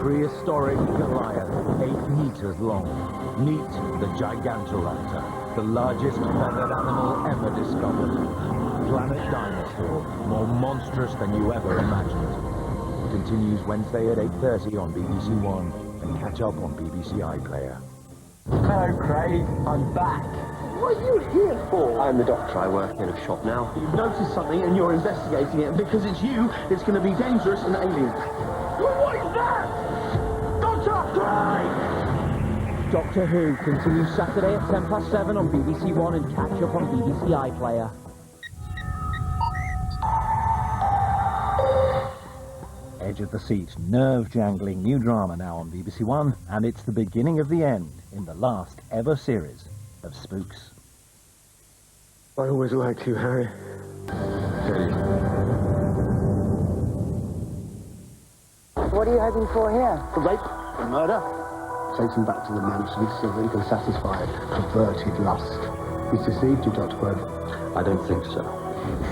prehistoric Goliath, 8 meters long. Meet the Gigantoraptor, the largest feathered animal ever discovered. Planet Dinosaur, more monstrous than you ever imagined. Continues Wednesday at 8:30 on BBC One, and catch up on BBC iPlayer. Hello, Craig. I'm back. What are you here for? I'm the doctor. I work in a shop now. You've noticed something and you're investigating it, and because it's you, it's going to be dangerous and alien. What is that? Doctor! Craig! Doctor Who continues Saturday at 7:10 on BBC One, and catch up on BBC iPlayer. Edge of the Seat, nerve-jangling new drama now on BBC One, and it's the beginning of the end in the last ever series of Spooks. I always liked you, Harry. Teddy. What are you hoping for here? For rape, for murder. Takes him back to the mansion so that he can satisfy a perverted lust. He's deceived you, Dr. Quoth. I don't think so.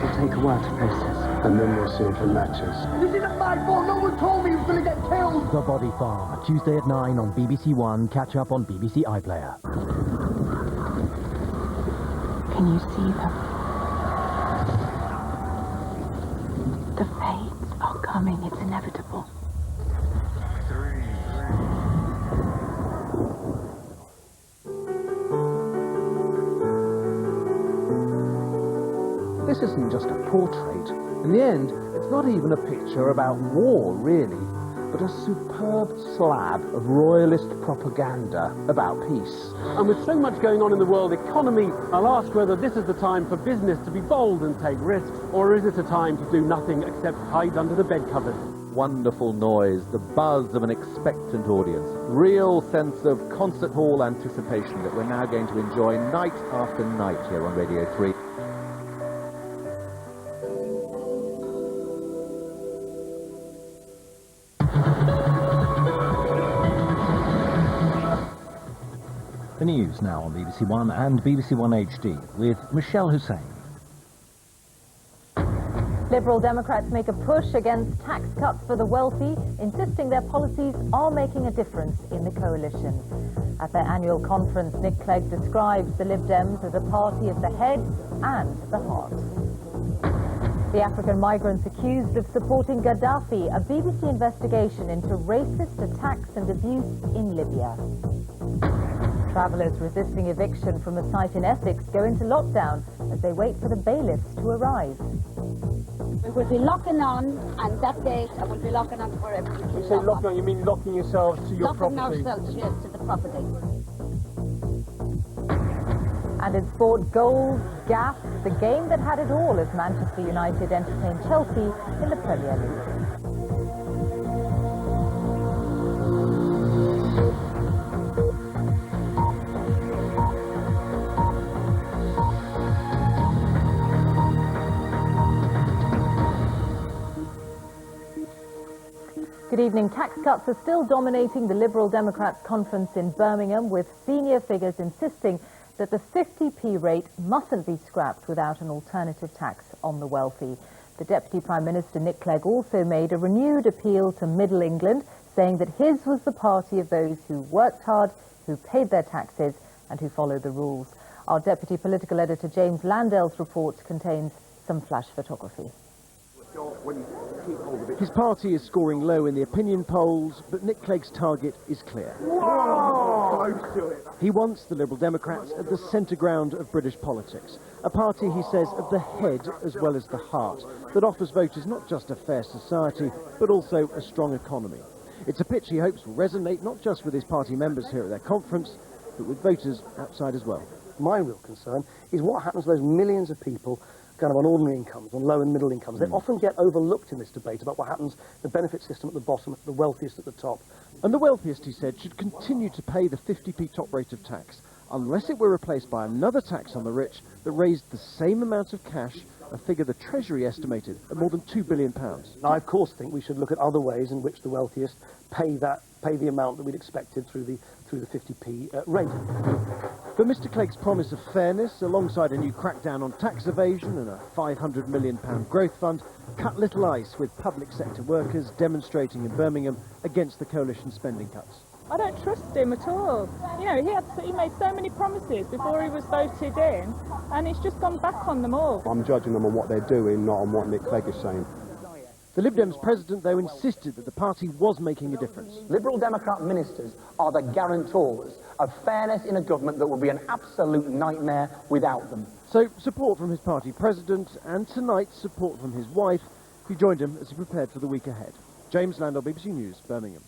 It'll take a while to process. And then we'll see if it matches. This is a mad ball. No one told me he was going to get killed. The Body Farm, Tuesday at 9 on BBC One. Catch up on BBC iPlayer. Can you see them? The fates are coming. It's inevitable. This isn't just a portrait. In the end, it's not even a picture about war, really, but a superb slab of royalist propaganda about peace. And with so much going on in the world economy, I'll ask whether this is the time for business to be bold and take risks, or is it a time to do nothing except hide under the bed covers? Wonderful noise, the buzz of an expectant audience, real sense of concert hall anticipation that we're now going to enjoy night after night here on Radio 3. The news now on BBC One and BBC One HD with Michelle Hussein. Liberal Democrats make a push against tax cuts for the wealthy, insisting their policies are making a difference in the coalition. At their annual conference, Nick Clegg describes the Lib Dems as a party of the head and the heart. The African migrants accused of supporting Gaddafi, a BBC investigation into racist attacks and abuse in Libya. Travellers resisting eviction from a site in Essex go into lockdown as they wait for the bailiffs to arrive. We will be locking on, and that date I will be locking on for everything. You say locking on, you mean locking yourselves to your property? Locking ourselves, yes, to the property. And in sport, goals, gaffes, the game that had it all as Manchester United entertained Chelsea in the Premier League. Good evening. Tax cuts are still dominating the Liberal Democrats conference in Birmingham, with senior figures insisting that the 50p rate mustn't be scrapped without an alternative tax on the wealthy. The Deputy Prime Minister, Nick Clegg, also made a renewed appeal to Middle England, saying that his was the party of those who worked hard, who paid their taxes and who followed the rules. Our Deputy Political Editor, James Landell's report contains some flash photography. His party is scoring low in the opinion polls, but Nick Clegg's target is clear. He wants the Liberal Democrats at the centre ground of British politics, a party, he says, of the head as well as the heart, that offers voters not just a fair society, but also a strong economy. It's a pitch he hopes will resonate not just with his party members here at their conference, but with voters outside as well. My real concern is what happens to those millions of people kind of on ordinary incomes, on low and middle incomes. They often get overlooked in this debate about what happens, the benefit system at the bottom, the wealthiest at the top. And the wealthiest, he said, should continue to pay the 50p top rate of tax, unless it were replaced by another tax on the rich that raised the same amount of cash, a figure the Treasury estimated at more than £2 billion. I, of course, think we should look at other ways in which the wealthiest pay that pay the amount that we'd expected through the 50p rate. But Mr Clegg's promise of fairness, alongside a new crackdown on tax evasion and a £500 million growth fund, cut little ice with public sector workers demonstrating in Birmingham against the coalition spending cuts. I don't trust him at all. You know, he made so many promises before he was voted in, and he's just gone back on them all. I'm judging them on what they're doing, not on what Nick Clegg is saying. The Lib Dem's president, though, insisted that the party was making a difference. Liberal Democrat ministers are the guarantors of fairness in a government that will be an absolute nightmare without them. So, support from his party president, and tonight, support from his wife, who joined him as he prepared for the week ahead. James Landau, BBC News, Birmingham.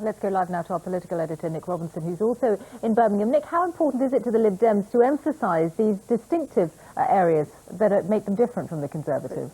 Let's go live now to our political editor, Nick Robinson, who's also in Birmingham. Nick, how important is it to the Lib Dems to emphasise these distinctive areas that make them different from the Conservatives?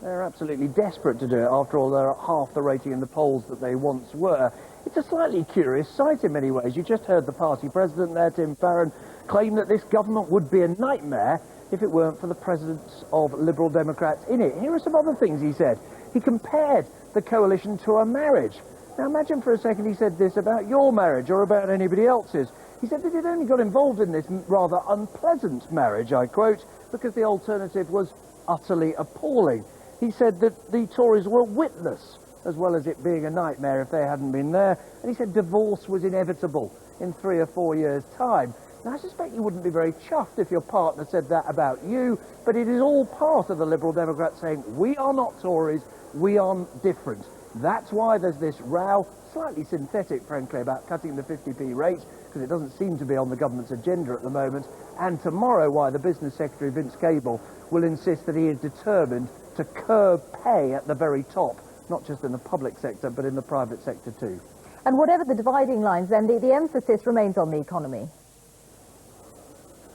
They're absolutely desperate to do it. After all, they're at half the rating in the polls that they once were. It's a slightly curious sight in many ways. You just heard the party president there, Tim Farron, claim that this government would be a nightmare if it weren't for the presence of Liberal Democrats in it. Here are some other things he said. He compared the coalition to a marriage. Now imagine for a second he said this about your marriage or about anybody else's. He said that he'd only got involved in this rather unpleasant marriage, I quote, because the alternative was utterly appalling. He said that the Tories were witless, as well as it being a nightmare if they hadn't been there. And he said divorce was inevitable in 3 or 4 years' time. Now, I suspect you wouldn't be very chuffed if your partner said that about you, but it is all part of the Liberal Democrats saying, we are not Tories, we are different. That's why there's this row, slightly synthetic, frankly, about cutting the 50p rate, because it doesn't seem to be on the government's agenda at the moment. And tomorrow, why the Business Secretary, Vince Cable, will insist that he is determined to curb pay at the very top, not just in the public sector, but in the private sector too. And whatever the dividing lines, then the emphasis remains on the economy.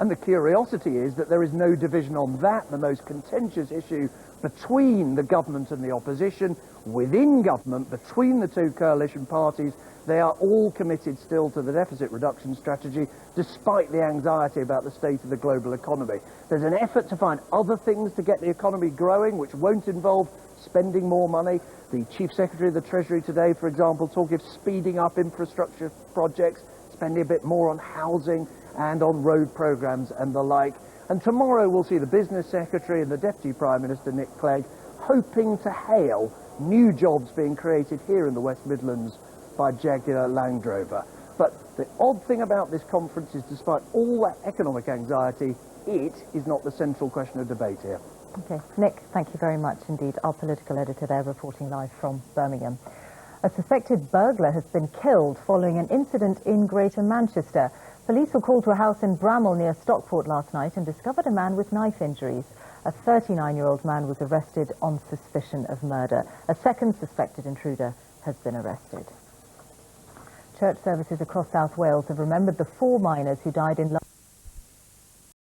And the curiosity is that there is no division on that, the most contentious issue between the government and the opposition. Within government, between the two coalition parties, they are all committed still to the deficit reduction strategy, despite the anxiety about the state of the global economy. There's an effort to find other things to get the economy growing, which won't involve spending more money. The Chief Secretary of the Treasury today, for example, talking of speeding up infrastructure projects, spending a bit more on housing and on road programmes and the like. And tomorrow we'll see the Business Secretary and the Deputy Prime Minister, Nick Clegg, hoping to hail new jobs being created here in the West Midlands by Jaguar Land Rover. But the odd thing about this conference is, despite all that economic anxiety, it is not the central question of debate here. Okay, Nick, thank you very much indeed. Our political editor there, reporting live from Birmingham. A suspected burglar has been killed following an incident in Greater Manchester. Police were called to a house in Bramall near Stockport last night and discovered a man with knife injuries. A 39-year-old man was arrested on suspicion of murder. A second suspected intruder has been arrested. Church services across South Wales have remembered the 4 miners who died in